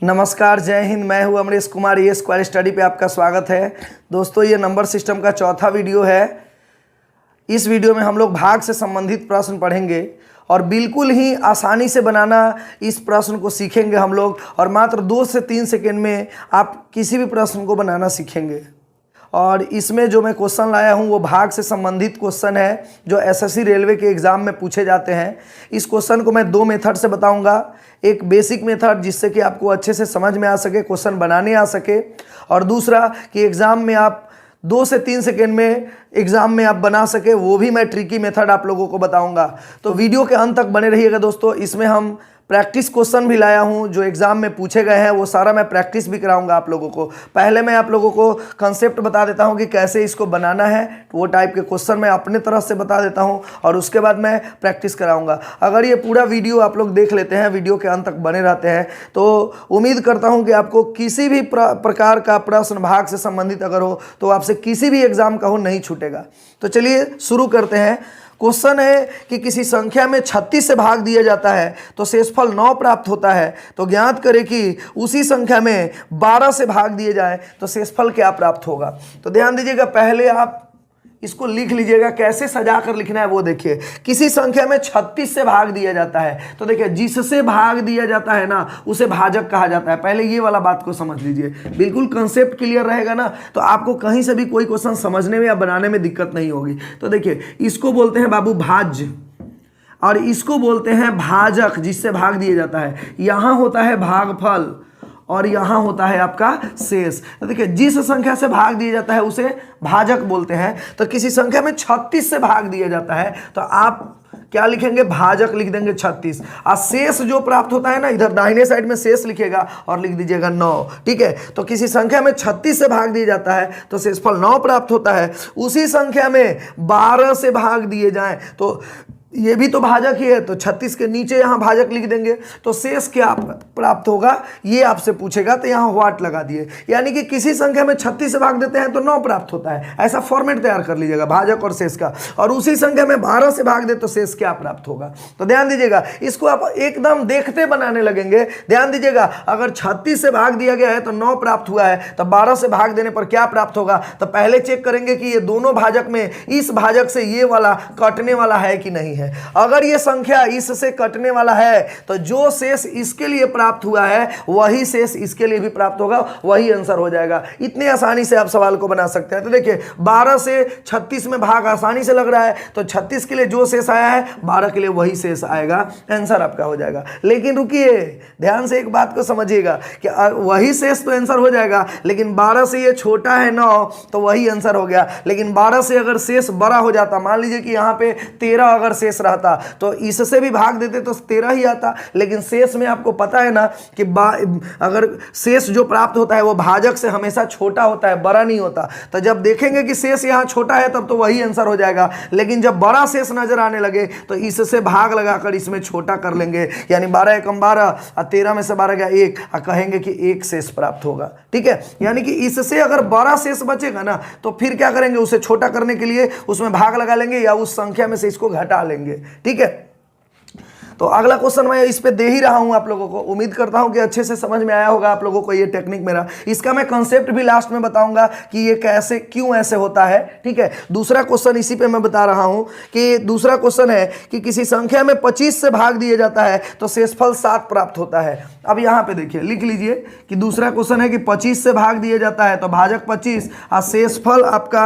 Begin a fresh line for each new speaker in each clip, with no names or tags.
नमस्कार, जय हिंद। मैं हूं अमरीश कुमार। ये स्क्वायर स्टडी पे आपका स्वागत है। दोस्तों, ये नंबर सिस्टम का चौथा वीडियो है। इस वीडियो में हम लोग भाग से संबंधित प्रश्न पढ़ेंगे और बिल्कुल ही आसानी से बनाना इस प्रश्न को सीखेंगे हम लोग, और मात्र 2 से 3 सेकेंड में आप किसी भी प्रश्न को बनाना सीखेंगे। और इसमें जो मैं क्वेश्चन लाया हूं वो भाग से संबंधित क्वेश्चन है जो एसएससी रेलवे के एग्ज़ाम में पूछे जाते हैं। इस क्वेश्चन को मैं 2 मेथड से बताऊंगा। एक बेसिक मेथड जिससे कि आपको अच्छे से समझ में आ सके, क्वेश्चन बनाने आ सके, और दूसरा कि एग्ज़ाम में आप 2 से 3 सेकेंड में एग्ज़ाम में आप बना सके, वो भी मैं ट्रिकी मेथड आप लोगों को बताऊंगा। तो वीडियो के अंत तक बने रहिएगा दोस्तों। इसमें हम प्रैक्टिस क्वेश्चन भी लाया हूं जो एग्जाम में पूछे गए हैं, वो सारा मैं प्रैक्टिस भी कराऊंगा आप लोगों को। पहले मैं आप लोगों को कंसेप्ट बता देता हूं कि कैसे इसको बनाना है, वो टाइप के क्वेश्चन मैं अपने तरफ से बता देता हूं और उसके बाद मैं प्रैक्टिस कराऊंगा। अगर ये पूरा वीडियो आप लोग देख लेते हैं, वीडियो के अंत तक बने रहते हैं, तो उम्मीद करता हूँ कि आपको किसी भी प्रकार का प्रश्न भाग से संबंधित अगर हो तो आपसे किसी भी एग्जाम का हो नहीं छूटेगा। तो चलिए शुरू करते हैं। क्वेश्चन है कि किसी संख्या में 36 से भाग दिया जाता है तो शेषफल 9 प्राप्त होता है, तो ज्ञात करें कि उसी संख्या में 12 से भाग दिए जाए तो शेषफल क्या प्राप्त होगा। तो ध्यान दीजिएगा, पहले आप इसको लिख लीजिएगा। कैसे सजा कर लिखना है वो देखिए। किसी संख्या में 36 से भाग दिया जाता है, तो देखिए जिससे भाग दिया जाता है ना उसे भाजक कहा जाता है। पहले ये वाला बात को समझ लीजिए, बिल्कुल कंसेप्ट क्लियर रहेगा ना, तो आपको कहीं से भी कोई क्वेश्चन समझने में या बनाने में दिक्कत नहीं होगी। तो देखिए, इसको बोलते हैं बाबू भाज्य और इसको बोलते हैं भाजक, जिससे भाग दिया जाता है। यहां होता है भागफल और यहाँ होता है आपका शेष। तो देखिए, जिस संख्या से भाग दिया जाता है उसे भाजक बोलते हैं। तो किसी संख्या में 36 से भाग दिया जाता है तो आप क्या लिखेंगे, भाजक लिख देंगे 36। और शेष जो प्राप्त होता है ना, इधर दाहिने साइड में शेष लिखेगा और लिख दीजिएगा 9। ठीक है, तो किसी संख्या में 36 से भाग दिया जाता है तो शेषफल 9 प्राप्त होता है। उसी संख्या में 12 से भाग दिए जाएं तो ये भी तो भाजक ही है, तो 36 के नीचे यहाँ भाजक लिख देंगे। तो शेष क्या प्राप्त होगा ये आपसे पूछेगा, तो यहाँ व्हाट लगा दिए। यानी कि किसी संख्या में 36 से भाग देते हैं तो 9 प्राप्त होता है। ऐसा फॉर्मेट तैयार कर लीजिएगा भाजक और शेष का। और उसी संख्या में 12 से भाग दे तो शेष क्या प्राप्त होगा। तो ध्यान दीजिएगा, इसको आप एकदम देखते बनाने लगेंगे। ध्यान दीजिएगा, अगर 36 से भाग दिया गया है तो 9 प्राप्त हुआ है, तो 12 से भाग देने पर क्या प्राप्त होगा। तो पहले चेक करेंगे कि ये दोनों भाजक में इस भाजक से ये वाला कटने वाला है कि नहीं है। अगर ये संख्या इससे कटने वाला है तो जो शेष इसके लिए प्राप्त हुआ है वही शेष इसके लिए भी प्राप्त होगा, वही आंसर हो जाएगा। इतनी आसानी से आप सवाल को बना सकते हैं। तो देखिए, 12 से 36 में भाग आसानी से लग रहा है, तो 36 के लिए जो शेष आया है 12 के लिए वही शेष आएगा, आंसर आपका हो जाएगा। लेकिन रुकिए, ध्यान से एक बात को समझिएगा कि वही शेष तो आंसर हो जाएगा, लेकिन 12 से ये छोटा है 9 तो वही आंसर हो गया। लेकिन 12 से अगर शेष बड़ा हो जाता, मान लीजिए कि यहाँ पे 13 अगर शेष रहता तो इससे भी भाग देते तो 13 ही आता। लेकिन शेष में आपको पता है ना कि अगर शेष जो प्राप्त होता है वो भाजक से हमेशा छोटा होता है, बड़ा नहीं होता। तो जब देखेंगे कि शेष यहाँ छोटा है तब तो वही आंसर हो जाएगा। लेकिन जब बड़ा शेष नजर आने लगे तो इससे भाग लगाकर इसमें छोटा कर लेंगे, यानी 12 एकम 12 और 13 में से 12 गया 1, और कहेंगे कि 1 शेष प्राप्त होगा। ठीक है, यानी कि इससे अगर बड़ा शेष बचेगा ना तो फिर क्या करेंगे, उसे छोटा करने के लिए उसमें भाग लगा लेंगे या उस संख्या में से इसको घटा लेंगे। ठीक है, तो अगला क्वेश्चन मैं इस पे दे ही रहा हूं आप लोगों को। उम्मीद करता हूं कि अच्छे से समझ में आया होगा आप लोगों को ये टेक्निक मेरा। इसका मैं कॉन्सेप्ट भी लास्ट में बताऊंगा कि ये कैसे क्यों ऐसे होता है। ठीक है, दूसरा क्वेश्चन इसी पे मैं बता रहा हूं कि दूसरा क्वेश्चन है कि किसी संख्या में 25 से भाग दिया जाता है तो शेषफल 7 प्राप्त होता है। अब यहाँ पे देखिए, लिख लीजिए कि दूसरा क्वेश्चन है कि 25 से भाग दिया जाता है तो भाजक 25 और शेषफल आपका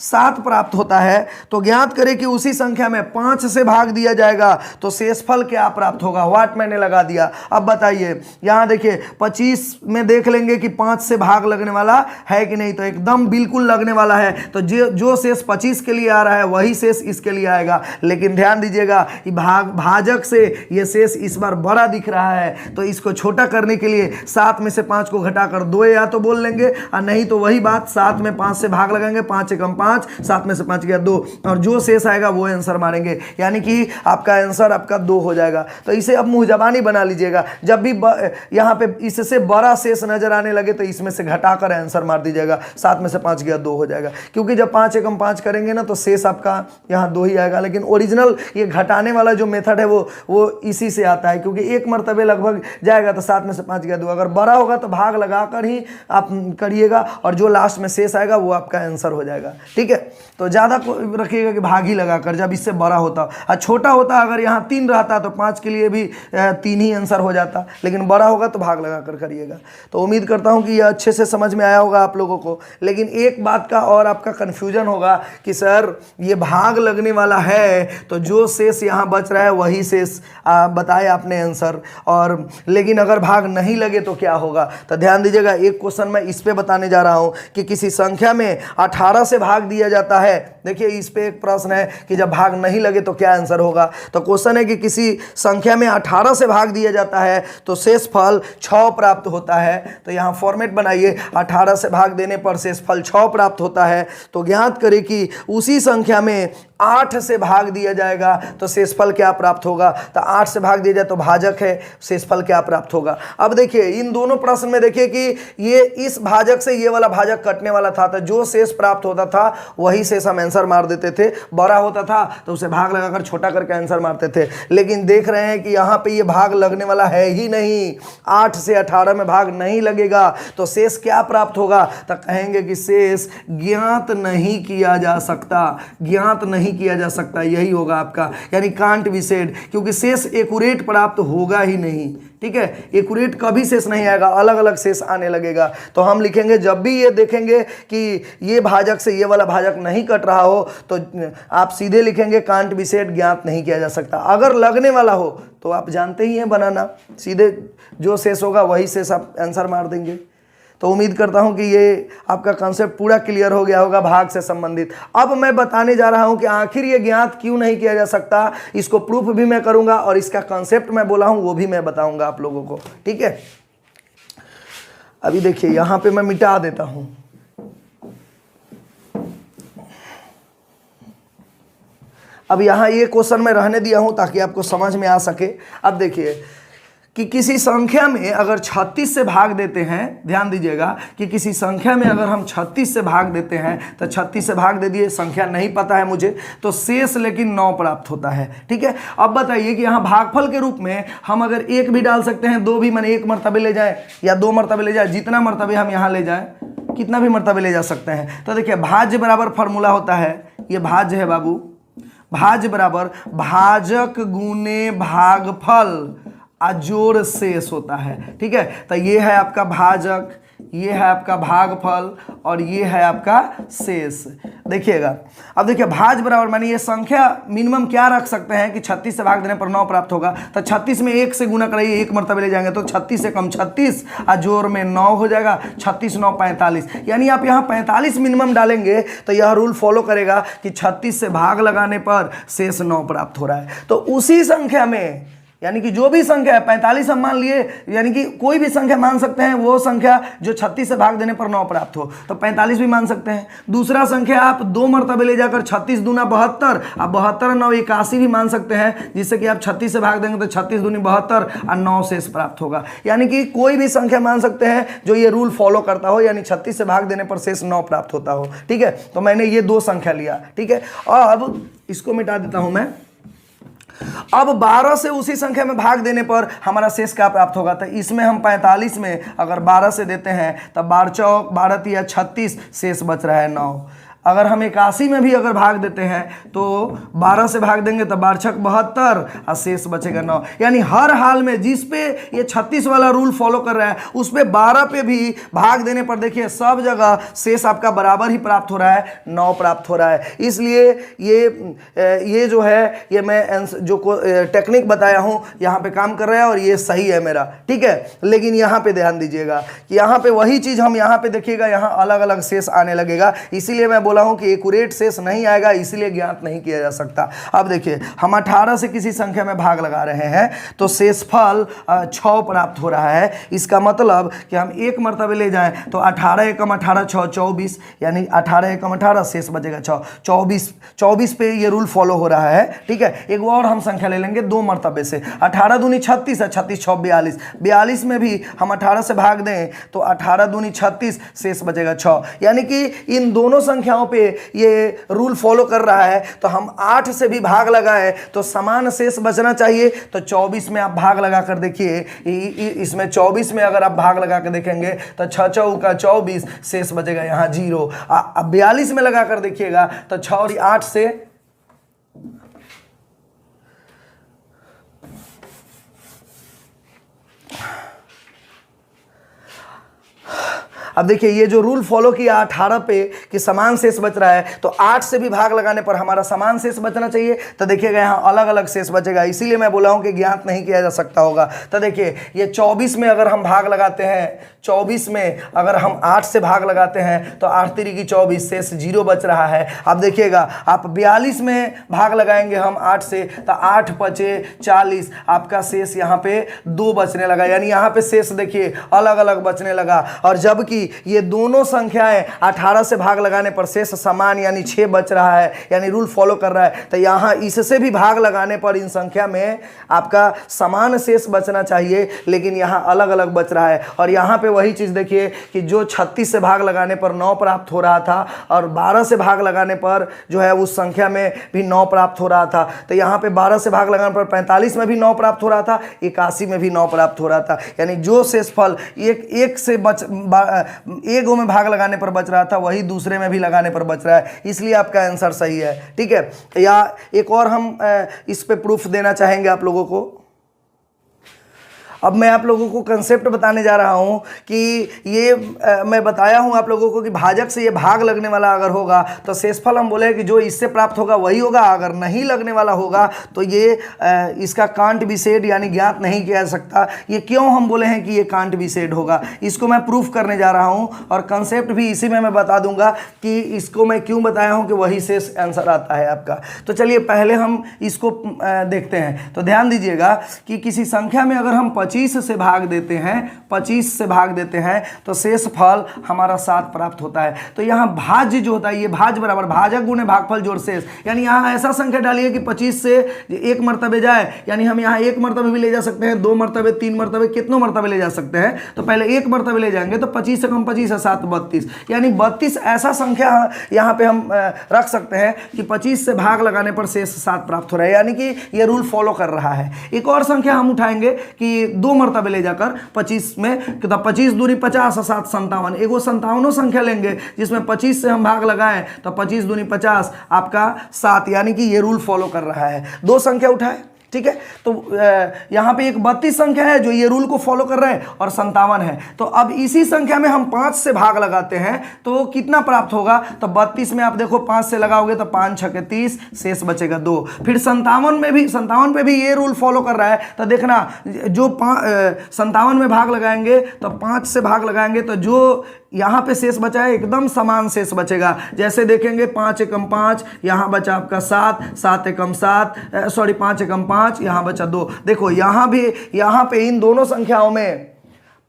7 प्राप्त होता है। तो ज्ञात करें कि उसी संख्या में 5 से भाग दिया जाएगा तो शेषफल क्या प्राप्त होगा। व्हाट मैंने लगा दिया। अब बताइए, यहाँ देखिए 25 में देख लेंगे कि 5 से भाग लगने वाला है कि नहीं, तो एकदम बिल्कुल लगने वाला है। तो जो शेष 25 के लिए आ रहा है वही शेष इसके लिए आएगा। लेकिन ध्यान दीजिएगा कि भाजक से ये शेष इस बार बड़ा दिख रहा है, तो इसको छोटा करने के लिए 7 में से 5 को घटाकर 2 या तो बोल लेंगे, और नहीं तो वही बात 7 में 5 से भाग लगाएंगे, 5 एकम 5, 7 में से 5 गया 2, और जो शेष आएगा वो आंसर मारेंगे। यानी कि आपका आंसर आपका 2 हो जाएगा। तो इसे अब मुँह जबानी बना लीजिएगा। जब भी यहाँ पे इससे बड़ा शेष नजर आने लगे तो इसमें से घटाकर आंसर मार दीजिएगा। 7 में से 5 गया 2 हो जाएगा, क्योंकि जब 5 एकम 5 करेंगे ना तो शेष आपका यहाँ 2 ही आएगा। लेकिन ओरिजिनल ये घटाने वाला जो मेथड है वो इसी से आता है, क्योंकि एक मरतबे लगभग जाएगा तो 7 में से 5 गया 2। अगर बड़ा होगा तो भाग लगाकर ही आप करिएगा और जो लास्ट में शेष आएगा वो आपका आंसर हो जाएगा। ठीक है, तो ज़्यादा रखिएगा कि भाग ही लगाकर, जब इससे बड़ा होता और छोटा होता, अगर यहाँ 3 रहता तो 5 के लिए भी 3 ही आंसर हो जाता, लेकिन बड़ा होगा तो भाग लगाकर करिएगा। तो उम्मीद करता हूँ कि यह अच्छे से समझ में आया होगा आप लोगों को। लेकिन एक बात का और आपका कन्फ्यूजन होगा कि सर ये भाग लगने वाला है तो जो शेष यहाँ बच रहा है वही शेष बताए आपने आंसर, और लेकिन अगर भाग नहीं लगे तो क्या होगा। तो ध्यान दीजिएगा, एक क्वेश्चन मैं इस पे बताने जा रहा हूँ कि किसी संख्या में 18 से भाग दिया जाता है। देखिए इस पे एक प्रश्न है कि जब भाग नहीं लगे तो क्या आंसर होगा। तो क्वेश्चन है कि किसी संख्या में 18 से भाग दिया जाता है तो शेष फल 6 प्राप्त होता है। तो यहाँ फॉर्मेट बनाइए, 18 से भाग देने पर शेष फल 6 प्राप्त होता है। तो ज्ञात करें कि उसी संख्या में 8 से भाग दिया जाएगा तो शेषफल क्या प्राप्त होगा। तो 8 से भाग दिया जाए तो भाजक है, शेषफल क्या प्राप्त होगा। अब देखिए इन दोनों प्रश्न में देखिए कि ये इस भाजक से ये वाला भाजक कटने वाला था, तो जो शेष प्राप्त होता था वही शेष हम आंसर मार देते थे। बड़ा होता था तो उसे भाग लगाकर छोटा करके आंसर मारते थे। लेकिन देख रहे हैं कि यहाँ पे ये भाग लगने वाला है ही नहीं, 8 से 18 में भाग नहीं लगेगा तो शेष क्या प्राप्त होगा। तो कहेंगे कि शेष ज्ञात नहीं किया जा सकता, ज्ञात नहीं किया जा सकता, यही होगा आपका, यानी कांट बी सेड, क्योंकि शेष एक्यूरेट प्राप्त होगा ही नहीं। ठीक है, एक्यूरेट कभी शेष नहीं आएगा, अलग अलग शेष आने लगेगा। तो हम लिखेंगे जब भी ये देखेंगे कि ये भाजक से ये वाला भाजक नहीं कट रहा हो तो आप सीधे लिखेंगे कांट बी सेड, ज्ञात नहीं किया जा सकता। अगर लगने वाला हो तो आप जानते ही हैं बनाना, सीधे जो शेष होगा वही शेष आप आंसर मार देंगे। तो उम्मीद करता हूं कि ये आपका कॉन्सेप्ट पूरा क्लियर हो गया होगा भाग से संबंधित। अब मैं बताने जा रहा हूं कि आखिर ये ज्ञात क्यों नहीं किया जा सकता, इसको प्रूफ भी मैं करूंगा और इसका कॉन्सेप्ट मैं बोला हूं वो भी मैं बताऊंगा आप लोगों को। ठीक है, अभी देखिए यहां पे मैं मिटा देता हूं। अब यहां ये क्वेश्चन मैं रहने दिया हूं ताकि आपको समझ में आ सके। अब देखिए कि किसी संख्या में अगर 36 से भाग देते हैं, ध्यान दीजिएगा कि किसी संख्या में अगर हम 36 से भाग देते हैं तो 36 से भाग दे दिए, संख्या नहीं पता है मुझे, तो शेष लेकिन 9 प्राप्त होता है। ठीक है, अब बताइए कि यहाँ भागफल के रूप में हम अगर 1 भी डाल सकते हैं, 2 भी, माने 1 मरतबे ले जाए या 2 मरतबे ले जाए, जितना मरतबे हम यहाँ ले जाए, कितना भी मरतबे ले जा सकते हैं। तो देखिए भाज्य बराबर फॉर्मूला होता है, ये भाज्य है बाबू, भाज्य बराबर भाजक गुने भागफल जोड़ शेष होता है। ठीक है, तो ये है आपका भाजक, ये है आपका भागफल और ये है आपका शेष। देखिएगा अब देखिए भाज बराबर मानी ये संख्या मिनिमम क्या रख सकते हैं कि 36 से भाग देने पर 9 प्राप्त होगा। तो 36 में 1 से गुना कराइए, 1 मरतबे ले जाएंगे तो 36 से कम 36 और जोड़ में 9 हो जाएगा, 36 9 45, यानी आप यहाँ 45 मिनिमम डालेंगे तो यह रूल फॉलो करेगा कि 36 से भाग लगाने पर शेष 9 प्राप्त हो रहा है। तो उसी संख्या में, यानी कि जो भी संख्या है 45 हम मान लिए, यानी कि कोई भी संख्या मान सकते हैं वो संख्या जो 36 से भाग देने पर 9 प्राप्त हो, तो 45 भी मान सकते हैं। दूसरा संख्या आप 2 मरतबे ले जाकर 36 दूना 72, अब 72 9 81 भी मान सकते हैं, जिससे कि आप 36 से भाग देंगे तो 36 दूनी 72 और 9 शेष प्राप्त होगा। यानी कि कोई भी संख्या मान सकते हैं जो ये रूल फॉलो करता हो, यानी 36 से भाग देने पर शेष 9 प्राप्त होता हो। ठीक है, तो मैंने ये 2 संख्या लिया। ठीक है, और अब इसको मिटा देता हूं मैं। अब 12 से उसी संख्या में भाग देने पर हमारा शेष क्या प्राप्त होगा। तो इसमें हम 45 में अगर 12 से देते हैं तो 12 चौक 12 तिया 36, शेष बच रहा है 9। अगर हम 81 में भी अगर भाग देते हैं तो 12 से भाग देंगे तो 12 छक 72 और शेष बचेगा 9। यानी हर हाल में जिस पे ये 36 वाला रूल फॉलो कर रहा है उस पे 12 पे भी भाग देने पर देखिए सब जगह शेष आपका बराबर ही प्राप्त हो रहा है, 9 प्राप्त हो रहा है। इसलिए ये जो है ये मैं जो टेक्निक बताया हूँ यहाँ पे काम कर रहा है और ये सही है मेरा। ठीक है, लेकिन यहाँ पे ध्यान दीजिएगा कि यहाँ पे वही चीज़ हम यहाँ पे देखिएगा, यहाँ अलग अलग शेष आने लगेगा। इसीलिए मैं बोला हूं कि एक्यूरेट शेष नहीं आएगा, इसीलिए ज्ञात नहीं किया जा सकता। अब देखिए हम 18 से किसी संख्या में भाग लगा रहे हैं तो शेषफल 6 प्राप्त हो रहा है। इसका मतलब कि हम एक मर्तबे ले जाएं तो 18 एकम 18 6 24, यानी 18 एकम 18 शेष बचेगा 6 24 पे ये रूल फॉलो हो रहा है। ठीक है, एक और हम संख्या ले लेंगे 2 मर्तबे से। 18 दूनी 36 है, 36 6 42, 42 में भी हम 18 से भाग दें तो 18 दूनी 36 शेष बचेगा 6, यानी कि इन दोनों संख्याओं पे ये रूल फॉलो कर रहा है। तो हम 8 से भी भाग लगाए तो समान शेष बचना चाहिए। तो 24 में आप भाग लगा कर देखिए, इसमें 24 में अगर आप भाग लगा कर देखेंगे तो 6 चौका 24 शेष बचेगा यहाँ 0। अब 42 में लगा कर देखिएगा तो 6 और 8 से अब देखिए ये जो रूल फॉलो किया 18 पे कि समान शेष बच रहा है, तो 8 से भी भाग लगाने पर हमारा समान शेष बचना चाहिए। तो देखिएगा यहाँ अलग अलग शेष बचेगा, इसीलिए मैं बोला हूँ कि ज्ञात नहीं किया जा सकता होगा। तो देखिए ये 24 में अगर हम भाग लगाते हैं, 24 में अगर हम 8 से भाग लगाते हैं तो 8 तिरी की 24 शेष 0 बच रहा है। अब देखिएगा आप 42 में भाग लगाएंगे हम 8 से तो 8 पचे 40, आपका शेष यहाँ पे 2 बचने लगा, यानी यहाँ पे शेष देखिए अलग अलग बचने लगा। और जबकि ये दोनों संख्याएं 18 से भाग लगाने पर शेष समान यानी 6 बच रहा है, यानी रूल फॉलो कर रहा है। तो यहाँ इससे भी भाग लगाने पर इन संख्या में आपका समान शेष बचना चाहिए, लेकिन यहाँ अलग अलग बच रहा है। और यहाँ पे वही चीज़ देखिए कि जो 36 से भाग लगाने पर 9 प्राप्त हो रहा था और 12 से भाग लगाने पर जो है उस संख्या में भी 9 प्राप्त हो रहा था। तो यहाँ पे 12 से भाग लगाने पर 45 में भी 9 प्राप्त हो रहा था, 81 में भी 9 प्राप्त हो रहा था, यानी जो शेषफल एक से एक में भाग लगाने पर बच रहा था वही दूसरे में भी लगाने पर बच रहा है, इसलिए आपका आंसर सही है। ठीक है, या एक और हम इस पे प्रूफ देना चाहेंगे आप लोगों को। अब मैं आप लोगों को कंसेप्ट बताने जा रहा हूं कि ये मैं बताया हूं आप लोगों को कि भाजक से ये भाग लगने वाला अगर होगा तो शेषफल हम बोले कि जो इससे प्राप्त होगा वही होगा, अगर नहीं लगने वाला होगा तो ये इसका कांट बी सेड यानी ज्ञात नहीं किया जा सकता। ये क्यों हम बोले हैं कि ये कांट बी सेड होगा, इसको मैं प्रूफ करने जा रहा हूं और कंसेप्ट भी इसी में मैं बता दूंगा कि इसको मैं क्यों बताया हूं कि वही शेष आंसर आता है आपका। तो चलिए पहले हम इसको देखते हैं। तो ध्यान दीजिएगा कि किसी संख्या में अगर हम 25 से भाग देते हैं, 25 से भाग देते हैं तो शेष फल हमारा 7 प्राप्त होता है। तो यहाँ भाज्य जो होता है ये भाज्य बराबर भाजक गुणे भागफल जोड़ शेष, यानी यहाँ ऐसा संख्या डालिए कि 25 से 1 मर्तबे जाए, यानी हम यहाँ 1 मर्तबे भी ले जा सकते हैं, 2 मर्तबे, 3 मर्तबे, कितनों मर्तबे ले जा सकते हैं। तो पहले 1 मर्तबे ले जाएंगे तो 25 से कम 25 है 7 32, यानी 32 ऐसा संख्या यहाँ पे हम रख सकते हैं कि 25 से भाग लगाने पर शेष 7 प्राप्त हो रहा है, यानी कि ये रूल फॉलो कर रहा है। एक और संख्या हम उठाएंगे कि 2 मर्तबे ले जाकर 25 में, तो 25 दूनी 50 और 7 57, एगो 57 संख्या लेंगे जिसमें 25 से हम भाग लगाएं तो 25 दूनी 50 आपका 7, यानी कि ये रूल फॉलो कर रहा है। 2 संख्या उठाए, ठीक है। तो यहाँ पे एक 32 संख्या है जो ये रूल को फॉलो कर रहे हैं और 57 है। तो अब इसी संख्या में हम 5 से भाग लगाते हैं तो कितना प्राप्त होगा। तो 32 में आप देखो 5 से लगाओगे तो 5 6 30, शेष बचेगा 2। फिर 57 पे भी ये रूल फॉलो कर रहा है। तो देखना जो 57 में भाग लगाएंगे तो 5 से भाग लगाएंगे तो जो यहाँ पे शेष बचा है एकदम समान शेष बचेगा। जैसे देखेंगे 5 एकम 5, यहाँ बचा आपका 7, 7 एकम 7, 5 एकम 5, यहाँ बचा 2। देखो यहाँ भी, यहाँ पे इन दोनों संख्याओं में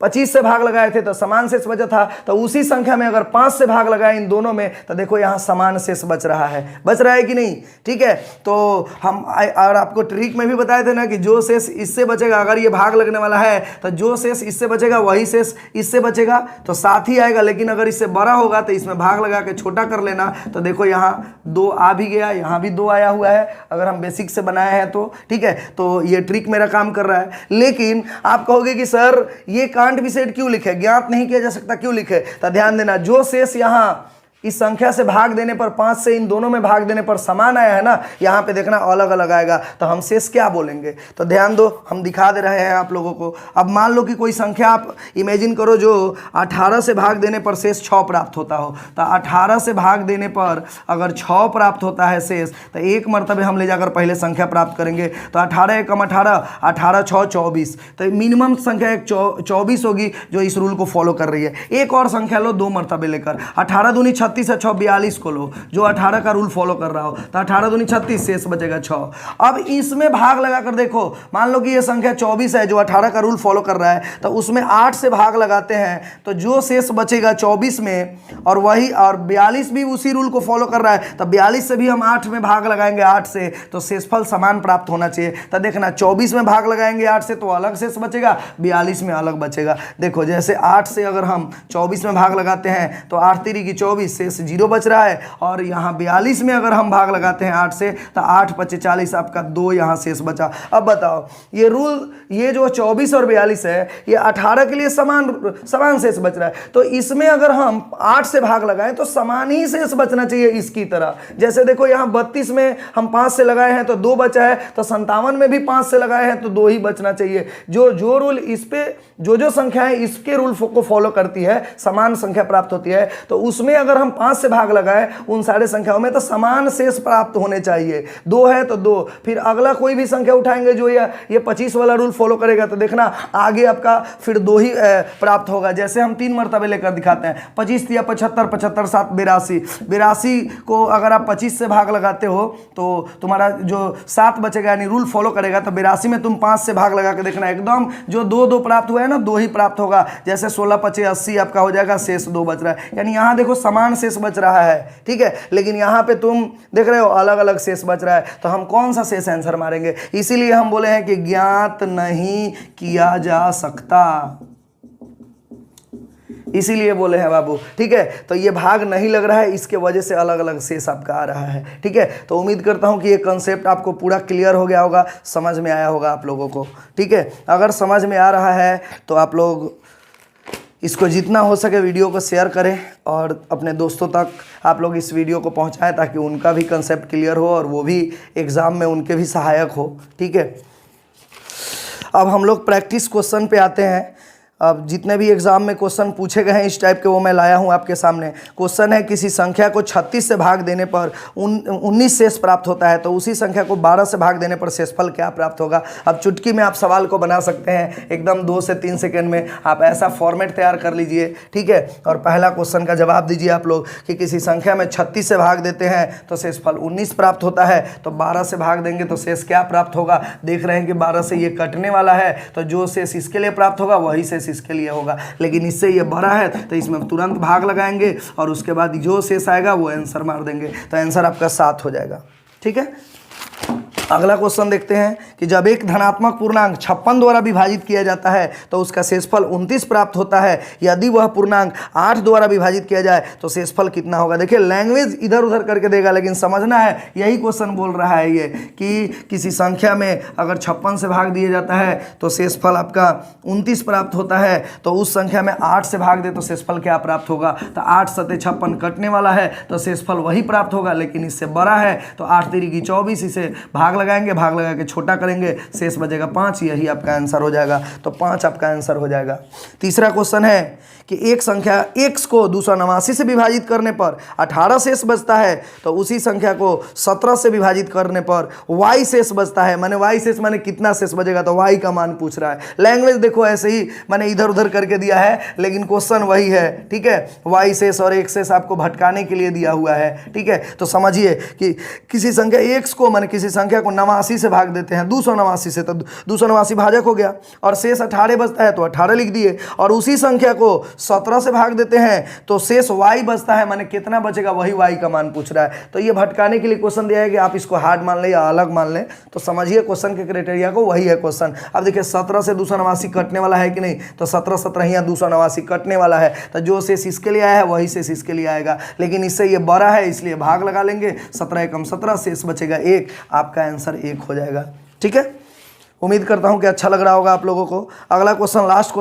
25 से भाग लगाए थे तो समान शेष बचा था, तो उसी संख्या में अगर 5 से भाग लगाए इन दोनों में तो देखो यहाँ समान शेष बच रहा है कि नहीं। ठीक है, तो हम और आपको ट्रिक में भी बताए थे ना कि जो शेष इससे बचेगा, अगर ये भाग लगने वाला है तो जो शेष इससे बचेगा वही शेष इससे बचेगा, तो साथ ही आएगा। लेकिन अगर इससे बड़ा होगा तो इसमें भाग लगा के छोटा कर लेना। तो देखो यहाँ 2 आ भी गया, यहाँ भी 2 आया हुआ है, अगर हम बेसिक से बनाए हैं तो। ठीक है, तो ये ट्रिक मेरा काम कर रहा है। लेकिन आप कहोगे कि सर ये कांट बी सेड क्यों लिखे, ज्ञात नहीं किया जा सकता क्यों लिखे। तो ध्यान देना, जो शेष यहाँ इस संख्या से भाग देने पर 5 से इन दोनों में भाग देने पर समान आया है ना, यहाँ पे देखना अलग अलग आएगा, तो हम शेष क्या बोलेंगे। तो ध्यान दो, हम दिखा दे रहे हैं आप लोगों को। अब मान लो कि कोई संख्या आप इमेजिन करो जो 18 से भाग देने पर शेष 6 प्राप्त होता हो। तो 18 से भाग देने पर अगर 6 प्राप्त होता है शेष, तो 1 मर्तबे हम ले जाकर पहले संख्या प्राप्त करेंगे। तो 18 एकम 18, 18 6 24, तो मिनिमम संख्या एक 24 होगी जो इस रूल को फॉलो कर रही है। एक और संख्या लो 2 मर्तबे लेकर, 18 दूनी 36 है 6 42 को लो, जो 18 का रूल फॉलो कर रहा हो, तो 18 दूनी 36, शेष बचेगा 6। अब इसमें भाग लगाकर देखो, मान लो कि ये संख्या 24 है जो 18 का रूल फॉलो कर रहा है, तो उसमें 8 से भाग लगाते हैं तो जो शेष बचेगा 24 में, और वही और 42 भी उसी रूल को फॉलो कर रहा है, तो 42 से भी हम 8 में भाग लगाएंगे 8 से, तो शेषफल समान प्राप्त होना चाहिए। तो देखना 24 में भाग लगाएंगे 8 से तो अलग शेष बचेगा, 42 में अलग बचेगा। देखो जैसे 8 से अगर हम 24 में भाग लगाते हैं तो 8 तिरी की 24, शेष 0 बच रहा है, और यहाँ 42 में अगर हम भाग लगाते हैं 8 से तो 8 पचे 40, आपका 2 यहाँ शेष बचा। अब बताओ ये रूल, ये जो 24 और 42 है ये 18 के लिए समान शेष बच रहा है, तो इसमें अगर हम 8 से भाग लगाएं तो समान ही शेष बचना चाहिए इसकी तरह। जैसे देखो यहाँ 32 में हम 5 से लगाए हैं तो 2 बचा है, तो 57 में भी 5 से लगाए हैं तो 2 ही बचना चाहिए। जो रूल इस पे जो संख्या है इसके रूल को फॉलो करती है, समान संख्या प्राप्त होती है, तो उसमें अगर हम 5 से भाग लगाए उन सारे संख्याओं में तो समान शेष प्राप्त होने चाहिए। 2 है तो 2, फिर अगला कोई भी संख्या उठाएंगे जो ये 25 वाला रूल फॉलो करेगा, तो देखना आगे आपका फिर 2 ही प्राप्त होगा। जैसे हम 3 मरतबे लेकर दिखाते हैं, 25 या 75, 75 7 82, 82 को अगर आप 25 से भाग लगाते हो तो तुम्हारा जो 7 बचेगा, यानी रूल फॉलो करेगा, तो 82 में तुम 5 से भाग लगा के देखना एकदम जो 2 प्राप्त हुआ है ना 2 ही प्राप्त होगा। जैसे 16 पचे 80 आपका हो जाएगा, शेष 2 बच रहा है, यानी यहाँ देखो समान शेष बच रहा है, ठीक है, लेकिन यहाँ पे तुम देख रहे हो अलग अलग शेष बच रहा है, तो हम कौन सा शेष आंसर मारेंगे? इसीलिए हम बोले हैं कि ज्ञात नहीं किया जा सकता, इसीलिए बोले हैं बाबू, ठीक है। तो ये भाग नहीं लग रहा है, इसके वजह से अलग अलग शेष आपका आ रहा है, ठीक है। तो उम्मीद करता हूं कि ये कंसेप्ट आपको पूरा क्लियर हो गया होगा, समझ में आया होगा आप लोगों को, ठीक है। अगर समझ में आ रहा है तो आप लोग इसको जितना हो सके वीडियो को शेयर करें और अपने दोस्तों तक आप लोग इस वीडियो को पहुंचाएं, ताकि उनका भी कंसेप्ट क्लियर हो और वो भी एग्ज़ाम में उनके भी सहायक हो, ठीक है। अब हम लोग प्रैक्टिस क्वेश्चन पे आते हैं। अब जितने भी एग्जाम में क्वेश्चन पूछे गए हैं इस टाइप के वो मैं लाया हूं आपके सामने। क्वेश्चन है किसी संख्या को 36 से भाग देने पर 19 शेष प्राप्त होता है, तो उसी संख्या को 12 से भाग देने पर शेषफल क्या प्राप्त होगा। अब चुटकी में आप सवाल को बना सकते हैं, एकदम 2 से 3 सेकेंड में आप ऐसा फॉर्मेट तैयार कर लीजिए, ठीक है। और पहला क्वेश्चन का जवाब दीजिए आप लोग कि किसी संख्या में 36 से भाग देते हैं तो शेषफल 19 प्राप्त होता है, तो 12 से भाग देंगे तो शेष क्या प्राप्त होगा। देख रहे हैं कि 12 से ये कटने वाला है, तो जो शेष इसके लिए प्राप्त होगा वही शेष इसके लिए होगा, लेकिन इससे ये बड़ा है तो इसमें तुरंत भाग लगाएंगे और उसके बाद जो शेष आएगा वो आंसर मार देंगे, तो आंसर आपका 7 हो जाएगा, ठीक है। अगला क्वेश्चन देखते हैं कि जब एक धनात्मक पूर्णांक 56 द्वारा विभाजित किया जाता है तो उसका शेषफल 29 प्राप्त होता है। यदि वह पूर्णांक 8 द्वारा विभाजित किया जाए तो शेषफल कितना होगा। देखिए लैंग्वेज इधर उधर करके देगा, लेकिन समझना है, यही क्वेश्चन बोल रहा है ये कि किसी संख्या में अगर 56 से भाग दिया जाता है तो शेषफल आपका 29 प्राप्त होता है, तो उस संख्या में 8 से भाग दे तो शेषफल क्या प्राप्त होगा। तो 8 सते 56 कटने वाला है तो शेषफल वही प्राप्त होगा, लेकिन इससे बड़ा है तो 8 तिरी की 24, इसे भाग लगाएंगे, भाग लगा के छोटा करेंगे, शेष बचेगा 5, यही आपका आंसर हो जाएगा। तो 5 आपका आंसर हो जाएगा। तीसरा क्वेश्चन है कि एक संख्या x को 289 से विभाजित करने पर 18 शेष बचता है, तो उसी संख्या को 17 से विभाजित करने पर y शेष बचता है। माने y शेष माने कितना शेष बचेगा, तो y का मान पूछ रहा है। लैंग्वेज देखो ऐसे ही मैंने इधर उधर करके दिया है, लेकिन क्वेश्चन वही है, ठीक है। y शेष और x शेष आपको भटकाने के लिए दिया हुआ है, ठीक है। तो समझिए कि किसी संख्या x को माने किसी संख्या को 89 से भाग देते हैं 289 से, तो 289 भाजक हो गया और शेष 18 बचता है तो 18 लिख दिए, और उसी संख्या को 17 से भाग देते हैं तो शेष y बचता है, माने कितना बचेगा वही y का मान पूछ रहा है। तो ये भटकाने के लिए क्वेश्चन दिया है कि आप इसको हार्ड मान लें या अलग मान लें, तो समझिए क्वेश्चन के क्राइटेरिया को, वही है क्वेश्चन। अब देखिए 17 से 289 कटने वाला है कि नहीं, तो 17 17 यहाँ 289 कटने वाला है, तो जो शेष इसके लिए आया है वही शेष इसके लिए आएगा, लेकिन इससे ये बड़ा है इसलिए भाग लगा लेंगे, 17 एकम 17, शेष बचेगा 1, आपका आंसर 1 हो जाएगा, ठीक है। उम्मीद करता हूं कि अच्छा लग रहा होगा आप लोगों को। अगला क्वेश्चन लास्ट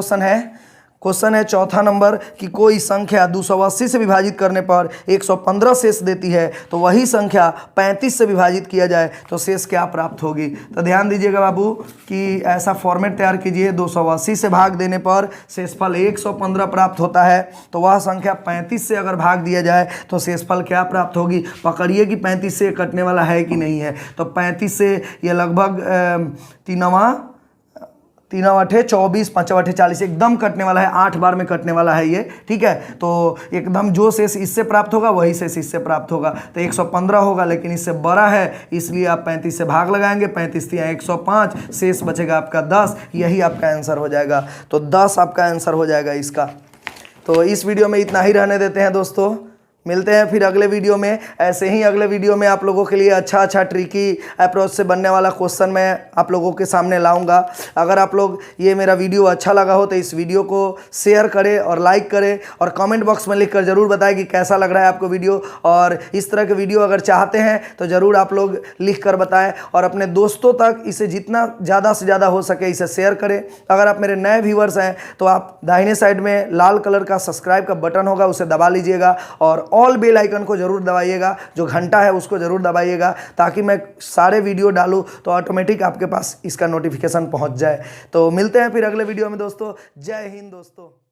क्वेश्चन है चौथा नंबर कि कोई संख्या 280 से विभाजित करने पर 115 शेष देती है, तो वही संख्या 35 से विभाजित किया जाए तो शेष क्या प्राप्त होगी। तो ध्यान दीजिएगा बाबू कि ऐसा फॉर्मेट तैयार कीजिए, 280 से भाग देने पर शेषफल 115 प्राप्त होता है, तो वह संख्या 35 से अगर भाग दिया जाए तो शेषफल क्या प्राप्त होगी। पकड़िए कि 35 से कटने वाला है कि नहीं है, तो 35 से ये लगभग 3 8 24, 5 8 40 एकदम कटने वाला है, 8 बार में कटने वाला है ये, ठीक है। तो एकदम जो शेष इससे प्राप्त होगा वही शेष इससे प्राप्त होगा, तो 115 होगा, लेकिन इससे बड़ा है इसलिए आप 35 से भाग लगाएंगे, 35 या 105, शेष बचेगा आपका 10, यही आपका आंसर हो जाएगा। तो 10 आपका आंसर हो जाएगा इसका। तो इस वीडियो में इतना ही रहने देते हैं दोस्तों, मिलते हैं फिर अगले वीडियो में। ऐसे ही अगले वीडियो में आप लोगों के लिए अच्छा ट्रिकी अप्रोच से बनने वाला क्वेश्चन मैं आप लोगों के सामने लाऊंगा। अगर आप लोग ये मेरा वीडियो अच्छा लगा हो तो इस वीडियो को शेयर करें और लाइक करें और कमेंट बॉक्स में लिखकर ज़रूर बताएं कि कैसा लग रहा है आपको वीडियो। और इस तरह के वीडियो अगर चाहते हैं तो ज़रूर आप लोग लिख कर बताएं और अपने दोस्तों तक इसे जितना ज़्यादा से ज़्यादा हो सके इसे शेयर करें। अगर आप मेरे नए व्यूवर्स हैं तो आप दाहिने साइड में लाल कलर का सब्सक्राइब का बटन होगा, उसे दबा लीजिएगा और ऑल बेल आइकन को जरूर दबाइएगा, जो घंटा है उसको जरूर दबाइएगा, ताकि मैं सारे वीडियो डालूं तो ऑटोमेटिक आपके पास इसका नोटिफिकेशन पहुंच जाए। तो मिलते हैं फिर अगले वीडियो में दोस्तों। जय हिंद दोस्तों।